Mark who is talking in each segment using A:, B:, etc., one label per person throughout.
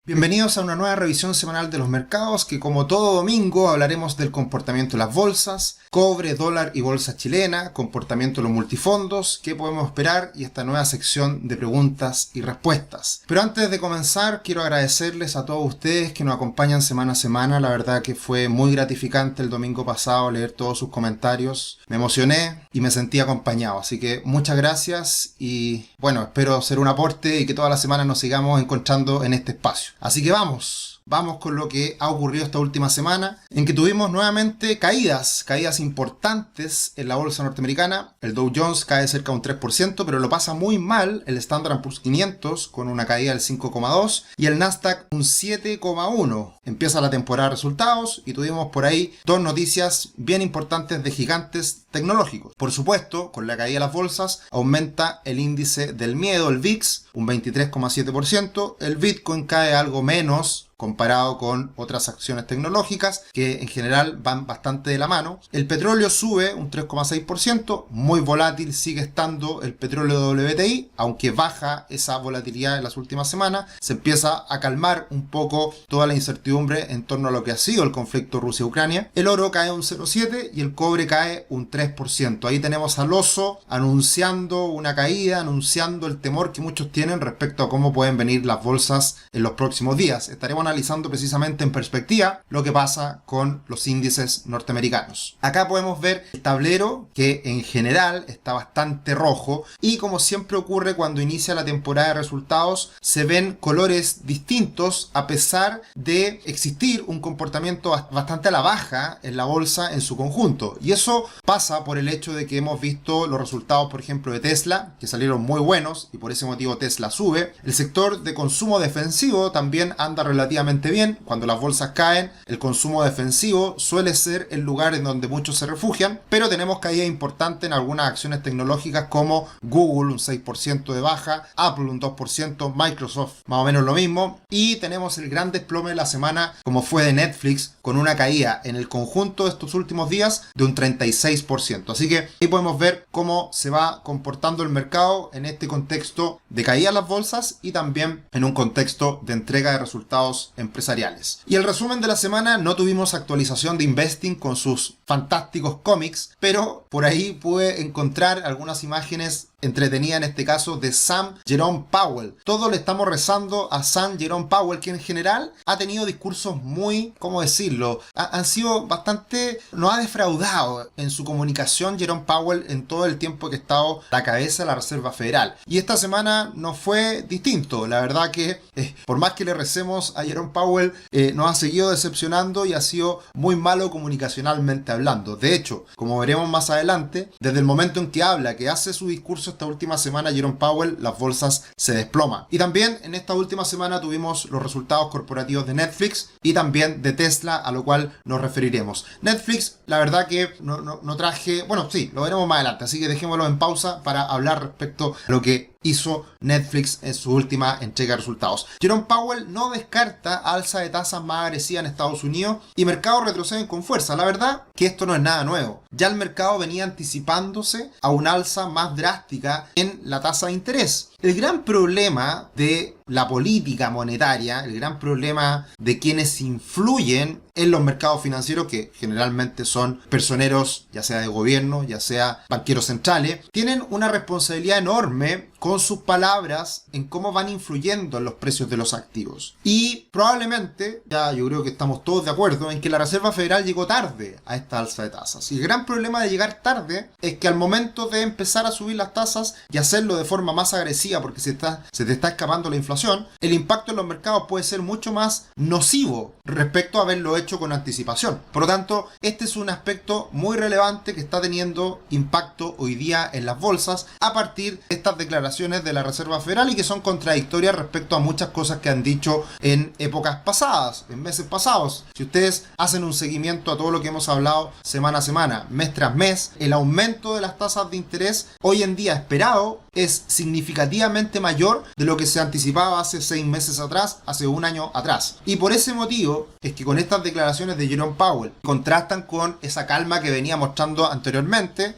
A: Bienvenidos a una nueva revisión semanal de los mercados que, como todo domingo, hablaremos del comportamiento de las bolsas, cobre, dólar y bolsa chilena, comportamiento de los multifondos, qué podemos esperar y esta nueva sección de preguntas y respuestas. Pero antes de comenzar, quiero agradecerles a todos ustedes que nos acompañan semana a semana. La verdad que fue muy gratificante el domingo pasado leer todos sus comentarios. Me emocioné y me sentí acompañado. Así que muchas gracias y bueno, espero ser un aporte y que todas las semanas nos sigamos encontrando en este espacio. Así que vamos con lo que ha ocurrido esta última semana, en que tuvimos nuevamente caídas importantes en la bolsa norteamericana. El Dow Jones cae cerca de un 3%, pero lo pasa muy mal el Standard & Poor's 500 con una caída del 5,2% y el Nasdaq un 7,1%. Empieza la temporada de resultados y tuvimos por ahí dos noticias bien importantes de gigantes tecnológicos. Por supuesto, con la caída de las bolsas aumenta el índice del miedo, el VIX, un 23,7%. El Bitcoin cae algo menos comparado con otras acciones tecnológicas que en general van bastante de la mano. El petróleo sube un 3,6%, muy volátil sigue estando el petróleo WTI, aunque baja esa volatilidad en las últimas semanas. Se empieza a calmar un poco toda la incertidumbre en torno a lo que ha sido el conflicto Rusia-Ucrania. El oro cae un 0,7% y el cobre cae un 3%. Ahí tenemos al oso anunciando una caída, anunciando el temor que muchos tienen respecto a cómo pueden venir las bolsas en los próximos días. Estaremos analizando precisamente en perspectiva lo que pasa con los índices norteamericanos. Acá podemos ver el tablero que en general está bastante rojo y, como siempre ocurre cuando inicia la temporada de resultados, se ven colores distintos a pesar de existir un comportamiento bastante a la baja en la bolsa en su conjunto. Y eso pasa por el hecho de que hemos visto los resultados, por ejemplo, de Tesla, que salieron muy buenos y por ese motivo Tesla sube. El sector de consumo defensivo también anda relativamente bien. Cuando las bolsas caen, el consumo defensivo suele ser el lugar en donde muchos se refugian, pero tenemos caída importante en algunas acciones tecnológicas como Google, un 6% de baja, Apple un 2%, Microsoft más o menos lo mismo, y tenemos el gran desplome de la semana como fue de Netflix, con una caída en el conjunto de estos últimos días de un 36%. Así que ahí podemos ver cómo se va comportando el mercado en este contexto de caída de las bolsas y también en un contexto de entrega de resultados empresariales. Y el resumen de la semana: no tuvimos actualización de Investing con sus fantásticos cómics, pero por ahí pude encontrar algunas imágenes entretenida en este caso de Sam Jerome Powell. Todos le estamos rezando a Sam Jerome Powell, que en general ha tenido discursos muy, ¿cómo decirlo? Han sido bastante, nos ha defraudado en su comunicación Jerome Powell en todo el tiempo que ha estado a la cabeza de la Reserva Federal. Y esta semana no fue distinto. La verdad que por más que le recemos a Jerome Powell, nos ha seguido decepcionando y ha sido muy malo comunicacionalmente hablando. De hecho, como veremos más adelante, desde el momento en que habla, que hace su discurso esta última semana, Jerome Powell, las bolsas se desploman. Y también en esta última semana tuvimos los resultados corporativos de Netflix y también de Tesla, a lo cual nos referiremos. Netflix, la verdad que no traje, bueno, sí, lo veremos más adelante, así que dejémoslo en pausa para hablar respecto a lo que hizo Netflix en su última entrega de resultados. Jerome Powell no descarta alza de tasas más agresiva en Estados Unidos y mercados retroceden con fuerza. La verdad que esto no es nada nuevo. Ya el mercado venía anticipándose a una alza más drástica en la tasa de interés. El gran problema de la política monetaria, el gran problema de quienes influyen en los mercados financieros, que generalmente son personeros, ya sea de gobierno, ya sea banqueros centrales, tienen una responsabilidad enorme con sus palabras en cómo van influyendo en los precios de los activos. Y probablemente, ya yo creo que estamos todos de acuerdo en que la Reserva Federal llegó tarde a esta alza de tasas. Y el gran problema de llegar tarde es que al momento de empezar a subir las tasas y hacerlo de forma más agresiva porque se te está escapando la inflación, el impacto en los mercados puede ser mucho más nocivo respecto a haberlo hecho con anticipación. Por lo tanto, este es un aspecto muy relevante que está teniendo impacto hoy día en las bolsas a partir de estas declaraciones de la Reserva Federal y que son contradictorias respecto a muchas cosas que han dicho en épocas pasadas, en meses pasados. Si ustedes hacen un seguimiento a todo lo que hemos hablado semana a semana, mes tras mes, el aumento de las tasas de interés hoy en día esperado es significativamente mayor de lo que se anticipaba hace 6 meses atrás, hace un año atrás. Y por ese motivo es que con estas declaraciones de Jerome Powell contrastan con esa calma que venía mostrando anteriormente,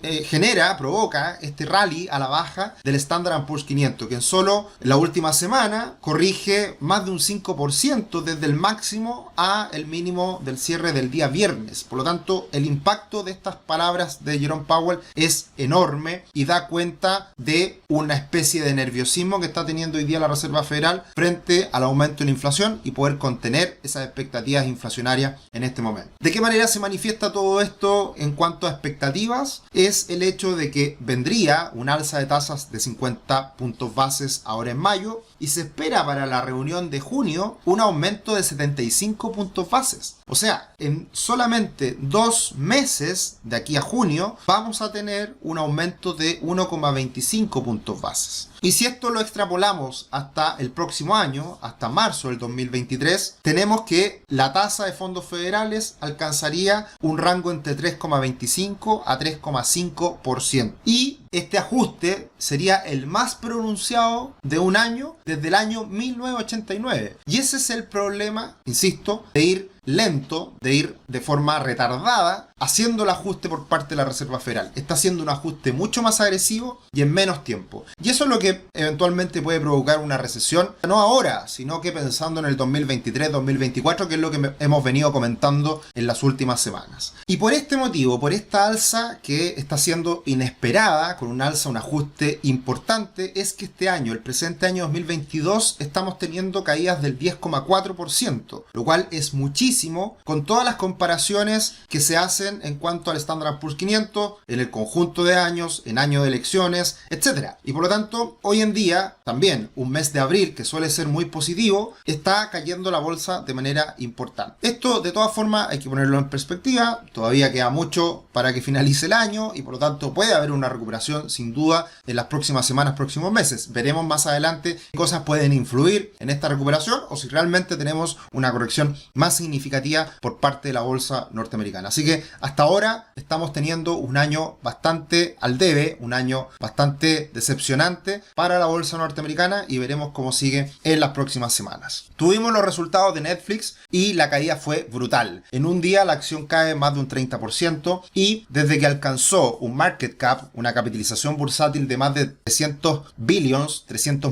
A: provoca este rally a la baja del Standard & Poor's 500, que en solo la última semana corrige más de un 5% 10% desde el máximo a el mínimo del cierre del día viernes. Por lo tanto, el impacto de estas palabras de Jerome Powell es enorme y da cuenta de una especie de nerviosismo que está teniendo hoy día la Reserva Federal frente al aumento de la inflación y poder contener esas expectativas inflacionarias en este momento. ¿De qué manera se manifiesta todo esto en cuanto a expectativas? Es el hecho de que vendría un alza de tasas de 50 puntos bases ahora en mayo y se espera para la reunión de junio un aumento de 75 puntos bases. O sea, en solamente 2 meses de aquí a junio vamos a tener un aumento de 1,25 puntos bases. Y si esto lo extrapolamos hasta el próximo año, hasta marzo del 2023, tenemos que la tasa de fondos federales alcanzaría un rango entre 3,25 a 3,5%. Y este ajuste sería el más pronunciado de un año desde el año 1989. Y ese es el problema, insisto, de ir lento, de ir de forma retardada haciendo el ajuste por parte de la Reserva Federal. Está haciendo un ajuste mucho más agresivo y en menos tiempo. Y eso es lo que eventualmente puede provocar una recesión, no ahora, sino que pensando en el 2023-2024, que es lo que hemos venido comentando en las últimas semanas. Y por este motivo, por esta alza que está siendo inesperada, con un alza, un ajuste importante, es que este año, el presente año 2022, estamos teniendo caídas del 10,4%, lo cual es muchísimo con todas las comparaciones que se hacen en cuanto al Standard & Poor's 500, en el conjunto de años, en año de elecciones, etc. Y por lo tanto, hoy en día, también un mes de abril que suele ser muy positivo, está cayendo la bolsa de manera importante. Esto, de todas formas, hay que ponerlo en perspectiva. Todavía queda mucho para que finalice el año y por lo tanto puede haber una recuperación sin duda en las próximas semanas, próximos meses. Veremos más adelante qué cosas pueden influir en esta recuperación o si realmente tenemos una corrección más significativa por parte de la bolsa norteamericana. Así que hasta ahora estamos teniendo un año bastante al debe, un año bastante decepcionante para la bolsa norteamericana y veremos cómo sigue en las próximas semanas. Tuvimos los resultados de Netflix y la caída fue brutal. En un día la acción cae más de un 30% y desde que alcanzó un market cap, una capitalización bursátil de más de 300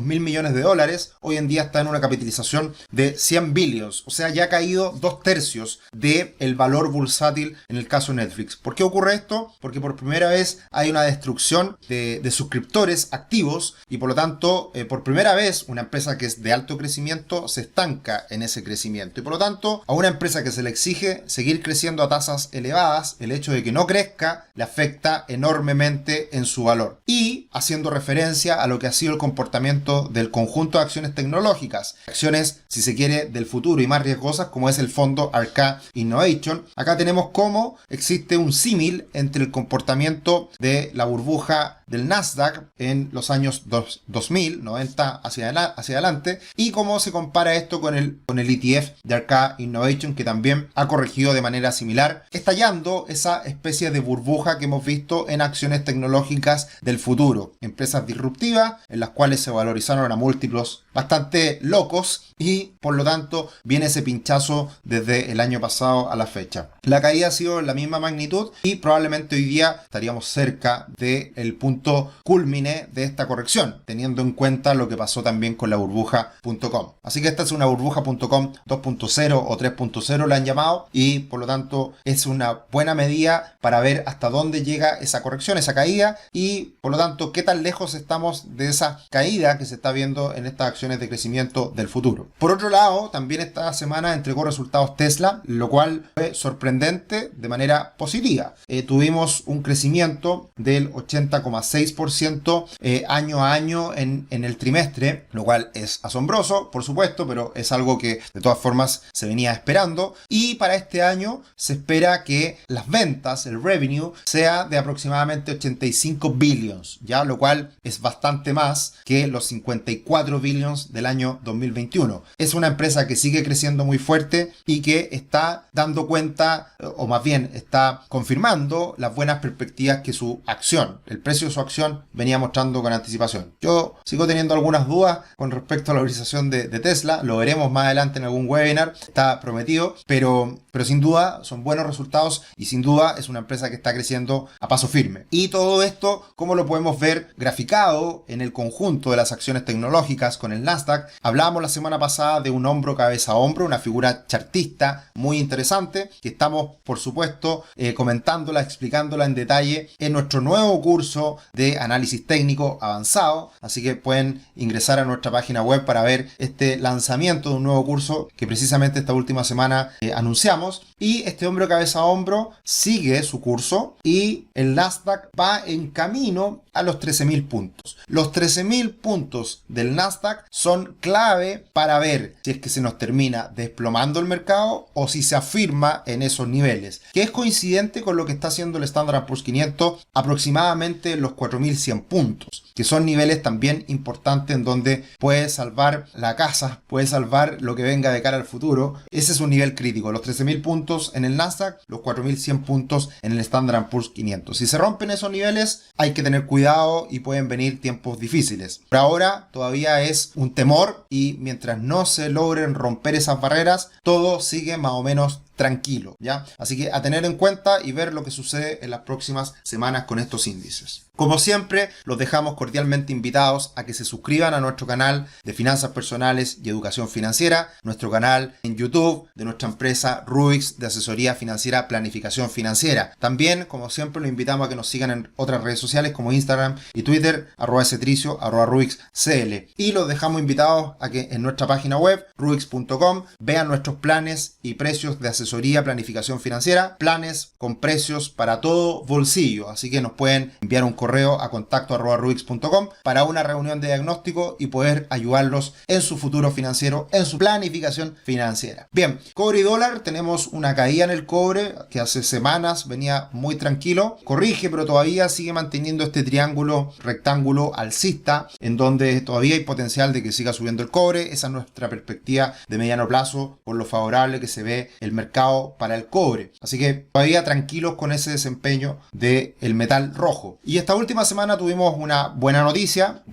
A: mil millones de dólares, hoy en día está en una capitalización de 100 billions, o sea, ya ha caído 2/3 del valor bursátil en el caso de Netflix. ¿Por qué ocurre esto? Porque por primera vez hay una destrucción de suscriptores activos y por lo tanto, por primera vez, una empresa que es de alto crecimiento se estanca en ese crecimiento. Y por lo tanto, a una empresa que se le exige seguir creciendo a tasas elevadas, el hecho de que no crezca le afecta enormemente en su valor. Y haciendo referencia a lo que ha sido el comportamiento del conjunto de acciones tecnológicas, acciones, si se quiere, del futuro y más riesgosas, como es el fondo Arca Innovation, acá tenemos cómo existe un símil entre el comportamiento de la burbuja del Nasdaq en los años 2000, 90 hacia adelante, y cómo se compara esto con el ETF de Arca Innovation, que también ha corregido de manera similar, estallando esa especie de burbuja que hemos visto en acciones tecnológicas del futuro, empresas disruptivas en las cuales se valorizaron a múltiplos bastante locos y por lo tanto viene ese pinchazo desde el año pasado a la fecha. La caída ha sido en la misma magnitud y probablemente hoy día estaríamos cerca del punto culmine de esta corrección, teniendo en cuenta lo que pasó también con la burbuja.com. Así que esta es una burbuja.com 2.0 o 3.0 la han llamado y por lo tanto es una buena medida para ver hasta dónde llega esa corrección, esa caída y por lo tanto qué tan lejos estamos de esa caída que se está viendo en estas acciones de crecimiento del futuro. Por otro lado, también esta semana entregó resultados Tesla, lo cual fue sorprendente de manera positiva. Tuvimos un crecimiento del 80,6% año a año en el trimestre, lo cual es asombroso, por supuesto, pero es algo que de todas formas se venía esperando. Y para este año se espera que las ventas, el revenue, sea de aproximadamente 85 billions, ¿ya? Lo cual es bastante más que los 54 billions del año 2021. Es una empresa que sigue creciendo muy fuerte y que está dando cuenta, o más bien está confirmando las buenas perspectivas que su acción, el precio de su su acción venía mostrando con anticipación. Yo sigo teniendo algunas dudas con respecto a la valorización de Tesla, lo veremos más adelante en algún webinar, está prometido, pero sin duda son buenos resultados y sin duda es una empresa que está creciendo a paso firme. Y todo esto, ¿cómo lo podemos ver graficado en el conjunto de las acciones tecnológicas con el Nasdaq? Hablábamos la semana pasada de un hombro cabeza a hombro, una figura chartista muy interesante que estamos por supuesto comentándola, explicándola en detalle en nuestro nuevo curso de análisis técnico avanzado, así que pueden ingresar a nuestra página web para ver este lanzamiento de un nuevo curso que precisamente esta última semana anunciamos. Y este hombro cabeza a hombro sigue su curso y el Nasdaq va en camino a los 13.000 puntos. Los 13.000 puntos del Nasdaq son clave para ver si es que se nos termina desplomando el mercado o si se afirma en esos niveles, que es coincidente con lo que está haciendo el Standard & Poor's 500 aproximadamente los 4.100 puntos, que son niveles también importantes en donde puede salvar la casa, puede salvar lo que venga de cara al futuro. Ese es un nivel crítico, los 13.000 puntos en el Nasdaq, los 4.100 puntos en el Standard & Poor's 500. Si se rompen esos niveles hay que tener cuidado y pueden venir tiempos difíciles. Por ahora todavía es un temor y mientras no se logren romper esas barreras, todo sigue más o menos tranquilo, ¿ya? Así que a tener en cuenta y ver lo que sucede en las próximas semanas con estos índices. Como siempre, los dejamos cordialmente invitados a que se suscriban a nuestro canal de finanzas personales y educación financiera, nuestro canal en YouTube de nuestra empresa Rubix de asesoría financiera, planificación financiera. También, como siempre, los invitamos a que nos sigan en otras redes sociales como Instagram y Twitter, @stricio, @rubixcl. Y los dejamos invitados a que en nuestra página web, rubix.com, vean nuestros planes y precios de asesoría, planificación financiera, planes con precios para todo bolsillo. Así que nos pueden enviar un correo a contacto@rubix.com para una reunión de diagnóstico y poder ayudarlos en su futuro financiero, en su planificación financiera. Bien, cobre y dólar, tenemos una caída en el cobre que hace semanas venía muy tranquilo, corrige pero todavía sigue manteniendo este triángulo rectángulo alcista en donde todavía hay potencial de que siga subiendo el cobre. Esa es nuestra perspectiva de mediano plazo por lo favorable que se ve el mercado para el cobre, así que todavía tranquilos con ese desempeño del metal rojo. Y esta última semana tuvimos una buena noticia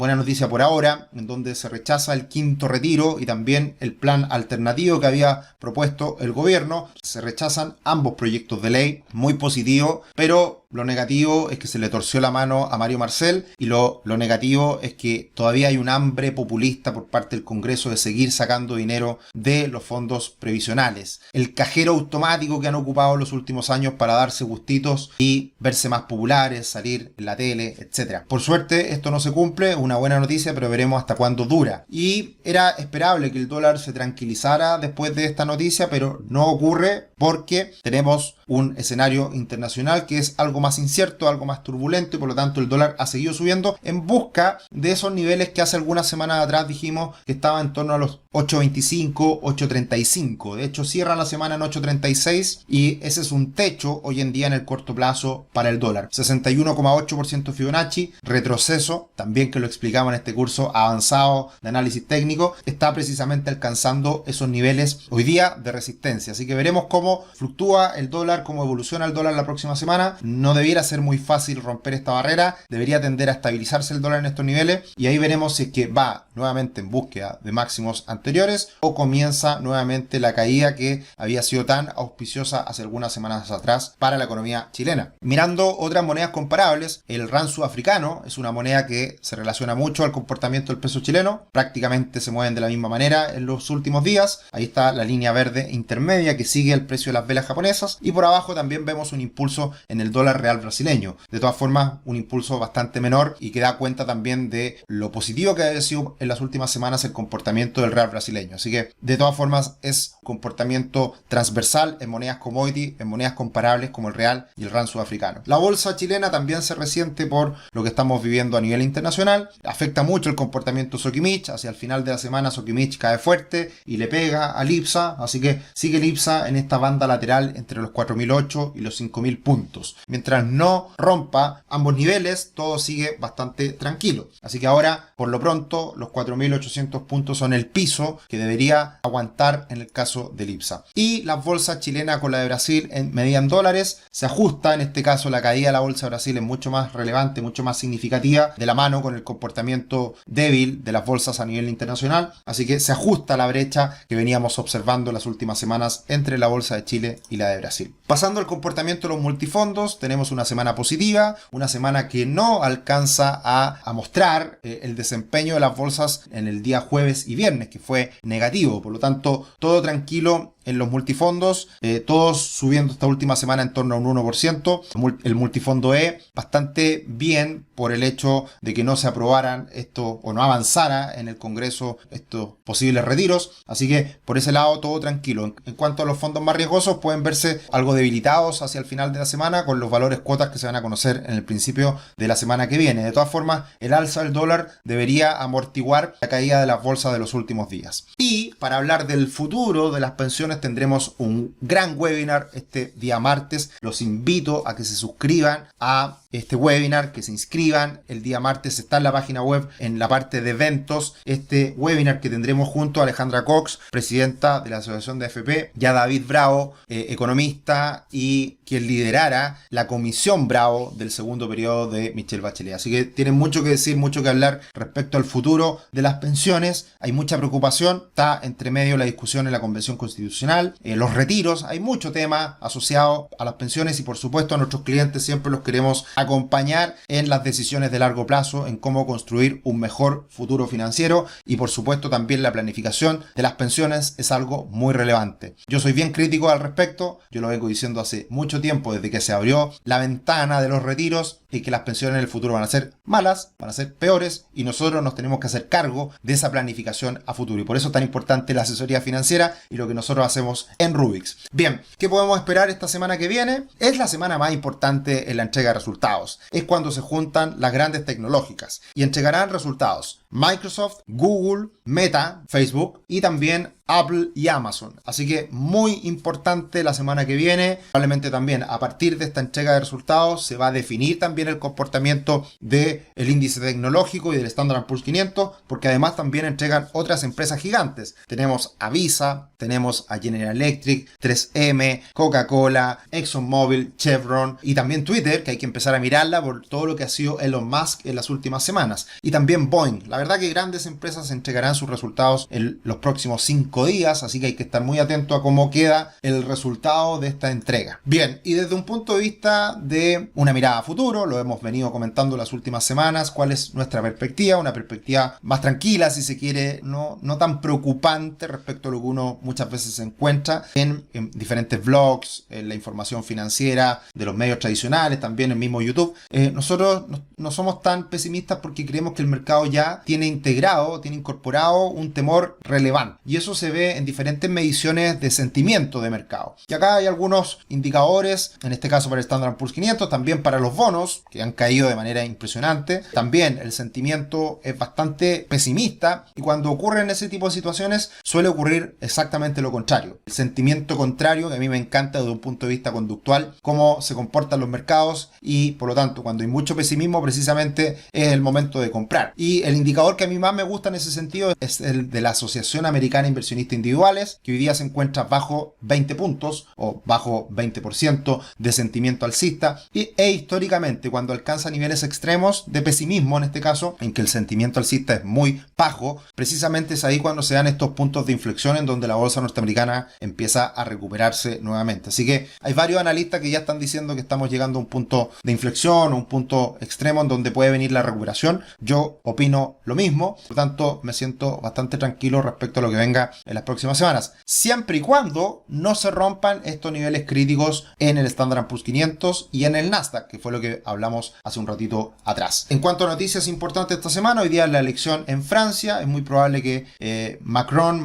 A: por ahora, en donde se rechaza el quinto retiro y también el plan alternativo que había propuesto el gobierno. Se rechazan ambos proyectos de ley, muy positivo, pero lo negativo es que se le torció la mano a Mario Marcel y lo negativo es que todavía hay un hambre populista por parte del Congreso de seguir sacando dinero de los fondos previsionales. El cajero automático que han ocupado en los últimos años para darse gustitos y verse más populares, salir en la tele, etc. Por suerte esto no se cumple, una buena noticia, pero veremos hasta cuándo dura. Y era esperable que el dólar se tranquilizara después de esta noticia, pero no ocurre porque tenemos un escenario internacional que es algo más incierto, algo más turbulento y por lo tanto el dólar ha seguido subiendo en busca de esos niveles que hace algunas semanas atrás dijimos que estaba en torno a los 8.25, 8.35. De hecho cierra la semana en 8.36 y ese es un techo hoy en día en el corto plazo para el dólar. 61,8% Fibonacci, retroceso, también que lo explicamos en este curso avanzado de análisis técnico, está precisamente alcanzando esos niveles hoy día de resistencia. Así que veremos cómo fluctúa el dólar, cómo evoluciona el dólar la próxima semana. No debiera ser muy fácil romper esta barrera, debería tender a estabilizarse el dólar en estos niveles y ahí veremos si es que va nuevamente en búsqueda de máximos anteriores o comienza nuevamente la caída que había sido tan auspiciosa hace algunas semanas atrás para la economía chilena. Mirando otras monedas comparables, el rand sudafricano es una moneda que se relaciona mucho al comportamiento del peso chileno, prácticamente se mueven de la misma manera en los últimos días. Ahí está la línea verde intermedia que sigue el precio de las velas japonesas y por abajo también vemos un impulso en el dólar real brasileño. De todas formas, un impulso bastante menor y que da cuenta también de lo positivo que ha sido en las últimas semanas el comportamiento del real brasileño. Así que de todas formas es comportamiento transversal en monedas commodity, en monedas comparables como el real y el rand sudafricano. La bolsa chilena también se resiente por lo que estamos viviendo a nivel internacional. Afecta mucho el comportamiento Sokimich. Hacia el final de la semana Sokimich cae fuerte y le pega al IPSA, así que sigue el IPSA en esta banda lateral entre los 4.008 y los 5.000 puntos. Mientras mientras no rompa ambos niveles, todo sigue bastante tranquilo. Así que ahora, por lo pronto, los 4.800 puntos son el piso que debería aguantar en el caso del IPSA. Y las bolsas chilenas con la de Brasil en medida en dólares se ajusta. En este caso, la caída de la bolsa de Brasil es mucho más relevante, mucho más significativa, de la mano con el comportamiento débil de las bolsas a nivel internacional. Así que se ajusta la brecha que veníamos observando en las últimas semanas entre la bolsa de Chile y la de Brasil. Pasando al comportamiento de los multifondos, tenemos una semana positiva, una semana que no alcanza a mostrar el desempeño de las bolsas en el día jueves y viernes, que fue negativo. Por lo tanto, todo tranquilo en los multifondos, todos subiendo esta última semana en torno a un 1%. El multifondo E bastante bien por el hecho de que no se aprobaran esto o no avanzara en el Congreso estos posibles retiros. Así que por ese lado todo tranquilo. En cuanto a los fondos más riesgosos, pueden verse algo debilitados hacia el final de la semana con los valores cuotas que se van a conocer en el principio de la semana que viene. De todas formas, el alza del dólar debería amortiguar la caída de las bolsas de los últimos días. Y para hablar del futuro de las pensiones, tendremos un gran webinar este día martes. Los invito a que se suscriban a este webinar, que se inscriban. El día martes está en la página web, en la parte de eventos, este webinar que tendremos junto a Alejandra Cox, presidenta de la Asociación de AFP, y a David Bravo, economista y quien liderara la Comisión Bravo del segundo periodo de Michelle Bachelet. Así que tienen mucho que decir, mucho que hablar respecto al futuro de las pensiones. Hay mucha preocupación, está entre medio la discusión en la Convención Constitucional, los retiros, hay mucho tema asociado a las pensiones y por supuesto a nuestros clientes siempre los queremos acompañar en las decisiones de largo plazo, en cómo construir un mejor futuro financiero, y por supuesto también la planificación de las pensiones es algo muy relevante. Yo soy bien crítico al respecto, yo lo vengo diciendo hace mucho tiempo, desde que se abrió la ventana de los retiros, y que las pensiones en el futuro van a ser malas, van a ser peores, y nosotros nos tenemos que hacer cargo de esa planificación a futuro, y por eso es tan importante la asesoría financiera y lo que nosotros hacemos en Rubix. Bien, ¿qué podemos esperar esta semana que viene? Es la semana más importante en la entrega de resultados. Es cuando se juntan las grandes tecnológicas y entregarán resultados Microsoft, Google, Meta, Facebook y también Apple y Amazon. Así que muy importante la semana que viene. Probablemente también a partir de esta entrega de resultados se va a definir también el comportamiento del índice tecnológico y del Standard & Poor's 500, porque además también entregan otras empresas gigantes. Tenemos a Visa, tenemos a General Electric, 3M, Coca-Cola, ExxonMobil, Chevron y también Twitter, que hay que empezar a mirarla por todo lo que ha sido Elon Musk en las últimas semanas. Y también Boeing. La verdad que grandes empresas entregarán sus resultados en los próximos 5 días, así que hay que estar muy atento a cómo queda el resultado de esta entrega. Bien, y desde un punto de vista de una mirada a futuro, lo hemos venido comentando las últimas semanas, cuál es nuestra perspectiva, una perspectiva más tranquila, si se quiere, no tan preocupante respecto a lo que uno muchas veces se encuentra en diferentes blogs, en la información financiera de los medios tradicionales, también en el mismo YouTube. Nosotros no somos tan pesimistas porque creemos que el mercado ya tiene incorporado un temor relevante, y eso se ve en diferentes mediciones de sentimiento de mercado. Y acá hay algunos indicadores, en este caso para el Standard & Poor's 500, también para los bonos, que han caído de manera impresionante. También el sentimiento es bastante pesimista, y cuando ocurren ese tipo de situaciones suele ocurrir exactamente lo contrario. El sentimiento contrario, que a mí me encanta desde un punto de vista conductual, cómo se comportan los mercados, y por lo tanto cuando hay mucho pesimismo precisamente es el momento de comprar. Y el indicador que a mí más me gusta en ese sentido es el de la Asociación Americana de Inversionistas Individuales, que hoy día se encuentra bajo 20 puntos o bajo 20% de sentimiento alcista, e históricamente cuando alcanza niveles extremos de pesimismo, en este caso en que el sentimiento alcista es muy bajo, precisamente es ahí cuando se dan estos puntos de inflexión en donde la bolsa norteamericana empieza a recuperarse nuevamente. Así que hay varios analistas que ya están diciendo que estamos llegando a un punto de inflexión, un punto extremo en donde puede venir la recuperación. Yo opino lo mismo, por lo tanto me siento bastante tranquilo respecto a lo que venga en las próximas semanas, siempre y cuando no se rompan estos niveles críticos en el Standard & Poor's 500 y en el Nasdaq, que fue lo que hablamos hace un ratito atrás. En cuanto a noticias importantes esta semana, hoy día es la elección en Francia. Es muy probable que Macron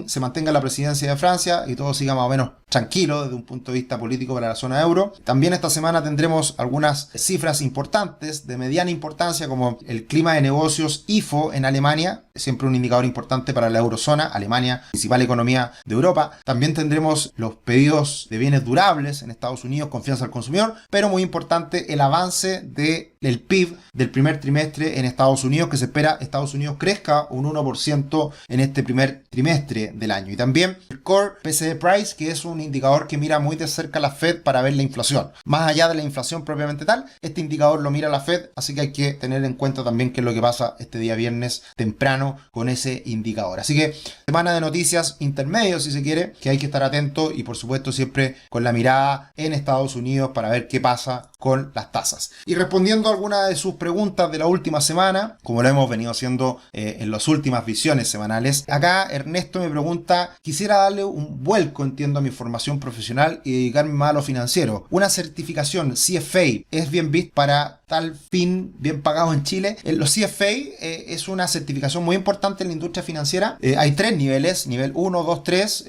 A: se mantenga en la presidencia de Francia y todo siga más o menos tranquilo desde un punto de vista político para la zona euro. También esta semana tendremos algunas cifras importantes de mediana importancia, como el clima de negocios IFO en Alemania, siempre un indicador importante para la eurozona, Alemania, principal economía de Europa. También tendremos los pedidos de bienes durables en Estados Unidos, confianza al consumidor, pero muy importante el avance del PIB del primer trimestre en Estados Unidos, que se espera Estados Unidos crezca un 1% en este primer trimestre del año. Y también el Core PCE Price, que es un indicador que mira muy de cerca la Fed para ver la inflación. Más allá de la inflación propiamente tal, este indicador lo mira la Fed, así que hay que tener en cuenta también qué es lo que pasa este día viernes temprano con ese indicador. Así que semana de noticias intermedios, si se quiere, que hay que estar atento y por supuesto siempre con la mirada en Estados Unidos para ver qué pasa con las tasas. Y respondiendo a algunas de sus preguntas de la última semana, como lo hemos venido haciendo en las últimas visiones semanales, acá Ernesto me pregunta: quisiera darle un vuelco, entiendo, a mi formación profesional y dedicarme más a lo financiero. ¿Una certificación CFA es bien vista para tal fin, bien pagado en Chile? Los CFA es una certificación muy importante en la industria financiera. Hay 3 niveles, nivel 1, 2, 3.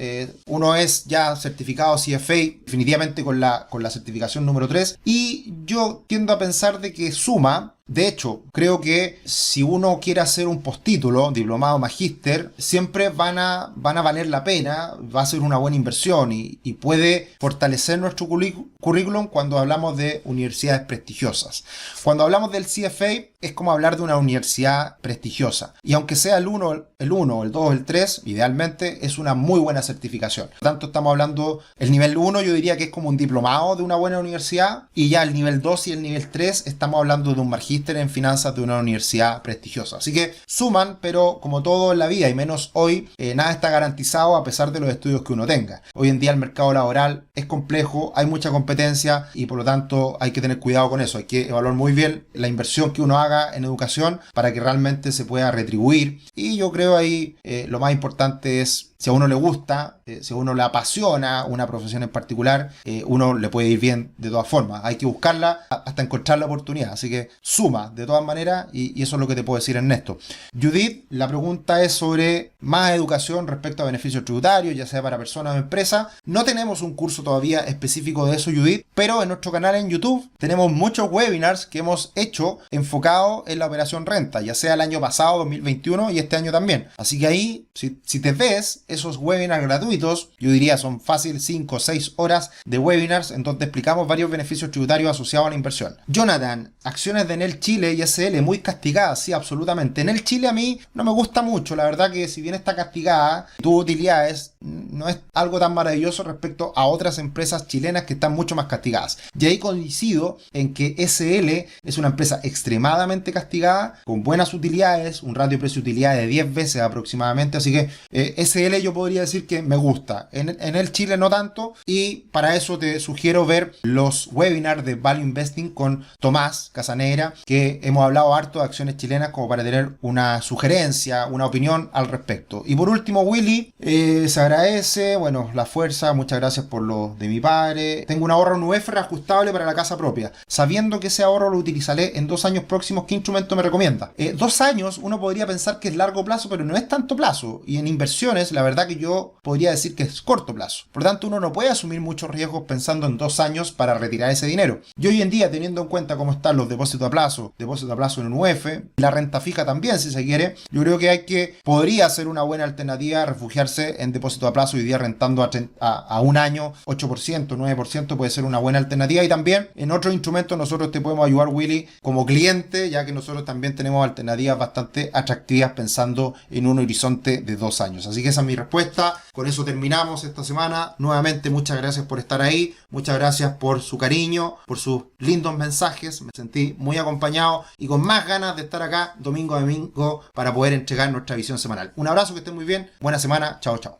A: Uno es ya certificado CFA, definitivamente con la certificación número 3. Y yo tiendo a pensar de que suma. De hecho, creo que si uno quiere hacer un postítulo, diplomado, magíster, siempre van a valer la pena, va a ser una buena inversión y puede fortalecer nuestro currículum cuando hablamos de universidades prestigiosas. Cuando hablamos del CFA es como hablar de una universidad prestigiosa. Y aunque sea el 1, el 2 o el 3, idealmente es una muy buena certificación. Por lo tanto, estamos hablando, el nivel 1 yo diría que es como un diplomado de una buena universidad, y ya el nivel 2 y el nivel 3 estamos hablando de un magíster en finanzas de una universidad prestigiosa. Así que suman, pero como todo en la vida y menos hoy, nada está garantizado a pesar de los estudios que uno tenga. Hoy en día el mercado laboral es complejo, hay mucha competencia y por lo tanto hay que tener cuidado con eso. Hay que evaluar muy bien la inversión que uno haga en educación para que realmente se pueda retribuir. Y yo creo ahí lo más importante es, si a uno le gusta, si a uno le apasiona una profesión en particular, uno le puede ir bien de todas formas. Hay que buscarla hasta encontrar la oportunidad. Así que suma de todas maneras, y eso es lo que te puedo decir, Ernesto. Judith, la pregunta es sobre más educación respecto a beneficios tributarios, ya sea para personas o empresas. No tenemos un curso todavía específico de eso, Judith, pero en nuestro canal en YouTube tenemos muchos webinars que hemos hecho enfocados en la operación renta, ya sea el año pasado, 2021, y este año también. Así que ahí, si te ves esos webinars gratuitos, yo diría son fácil 5 o 6 horas de webinars en donde explicamos varios beneficios tributarios asociados a la inversión. Jonathan, acciones de Enel Chile y SL muy castigadas, sí, absolutamente. Enel Chile a mí no me gusta mucho, la verdad que si bien está castigada, tuvo utilidades, no es algo tan maravilloso respecto a otras empresas chilenas que están mucho más castigadas. Y ahí coincido en que SL es una empresa extremadamente castigada, con buenas utilidades, un ratio precio-utilidad de 10 veces aproximadamente, así que SL yo podría decir que me gusta. En el Chile no tanto, y para eso te sugiero ver los webinars de Value Investing con Tomás Casanegra, que hemos hablado harto de acciones chilenas como para tener una sugerencia, una opinión al respecto. Y por último, Willy, se agradece, bueno, la fuerza, muchas gracias por lo de mi padre. Tengo un ahorro en UF reajustable para la casa propia. Sabiendo que ese ahorro lo utilizaré en 2 años próximos, ¿qué instrumento me recomienda? 2 años uno podría pensar que es largo plazo, pero no es tanto plazo. Y en inversiones, la verdad que yo podría decir que es corto plazo. Por lo tanto, uno no puede asumir muchos riesgos pensando en 2 años para retirar ese dinero. Y hoy en día, teniendo en cuenta cómo están los depósitos a plazo en un UF, la renta fija también, si se quiere, yo creo que podría ser una buena alternativa refugiarse en depósito a plazo. Hoy día rentando a un año 8%, 9% puede ser una buena alternativa. Y también en otros instrumentos nosotros te podemos ayudar, Willy, como cliente, ya que nosotros también tenemos alternativas bastante atractivas pensando en un horizonte de 2 años. Así que esa es mi respuesta. Con eso terminamos esta semana. Nuevamente, muchas gracias por estar ahí, muchas gracias por su cariño, por sus lindos mensajes. Me sentí muy acompañado y con más ganas de estar acá domingo a domingo para poder entregar nuestra visión semanal. Un abrazo, que estén muy bien, buena semana, chao chao.